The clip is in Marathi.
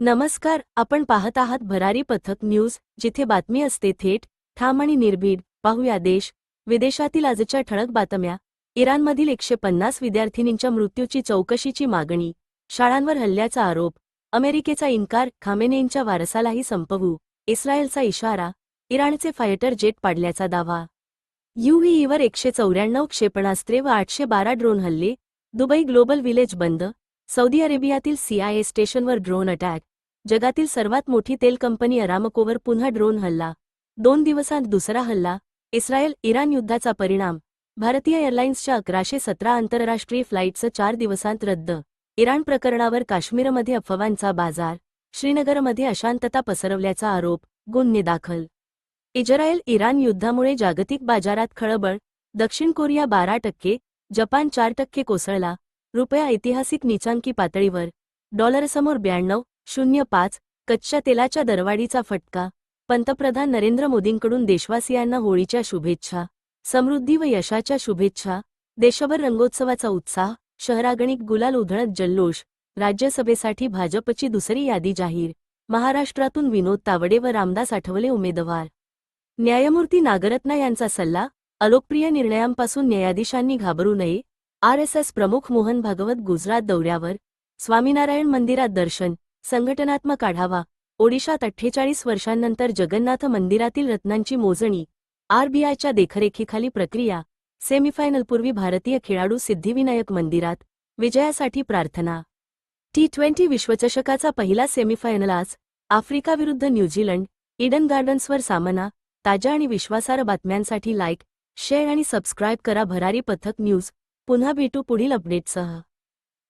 नमस्कार, आपण पाहत आहात भरारी पथक न्यूज, जिथे बातमी असते थेट, ठाम आणि निर्भीड. पाहूया देश विदेशातील आजच्या ठळक बातम्या. इराणमधील 150 विद्यार्थिनींच्या मृत्यूची चौकशीची मागणी, शाळांवर हल्ल्याचा आरोप, अमेरिकेचा इन्कार, खामेनेईंच्या वारसालाही संपवू, इस्रायलचा इशारा, इराणचे फायटर जेट पाडल्याचा दावा. UAEवर 194 क्षेपणास्त्रे व 812 ड्रोन हल्ले, दुबई ग्लोबल विलेज बंद, सौदी अरेबियातील CIA स्टेशनवर ड्रोन अटॅक, जगातील सर्वात मोठी तेल कंपनी अरामकोवर पुन्हा ड्रोन हल्ला, 2 दिवसांत दुसरा हल्ला, इस्रायल इराण युद्धाचा परिणाम, भारतीय एअरलाइन्सच्या 1117 आंतरराष्ट्रीय फ्लाईट्स 4 दिवसांत रद्द, इराण प्रकरणावर काश्मीरमध्ये अफवांचा बाजार, श्रीनगरमध्ये अशांतता पसरवल्याचा आरोप, गुन्हे दाखल. इस्रायल इराण युद्धामुळे जागतिक बाजारात खळबळ, दक्षिण कोरिया 12%, जपान 4% कोसळला, रुपया ऐतिहासिक नीचांकी पातळीवर, डॉलरसमोर 92.05, कच्च्या तेलाच्या दरवाढीचा फटका, पंतप्रधान नरेंद्र मोदींकडून देशवासियांना होळीच्या शुभेच्छा, समृद्धी व यशाच्या शुभेच्छा, देशभर रंगोत्सवाचा उत्साह, शहरागणिक गुलाल उधळत जल्लोष, राज्यसभेसाठी भाजपची दुसरी यादी जाहीर, महाराष्ट्रातून विनोद तावडे व रामदास आठवले उमेदवार. न्यायमूर्ती नागरत्ना यांचा सल्ला, अलोकप्रिय निर्णयांपासून न्यायाधीशांनी घाबरू नये. RSS प्रमुख मोहन भागवत गुजरात दौऱ्यावर, स्वामीनारायण मंदिरात दर्शन, संघटनात्मक आढावा, ओडिशात 48 वर्षांनंतर जगन्नाथ मंदिरातील रत्नांची मोजणी, RBIच्या देखरेखीखाली प्रक्रिया, सेमीफायनलपूर्वी भारतीय खेळाडू सिद्धिविनायक मंदिरात, विजयासाठी प्रार्थना. T20 विश्वचषकाचा पहिला सेमीफायनल आज, आफ्रिकाविरुद्ध न्यूझीलंड, ईडन गार्डन्सवर सामना. ताज्या आणि विश्वासार्ह बातम्यांसाठी लाईक, शेअर आणि सबस्क्राईब करा भरारी पथक न्यूज. पुन्हा भेटू पुढील अपडेटसह.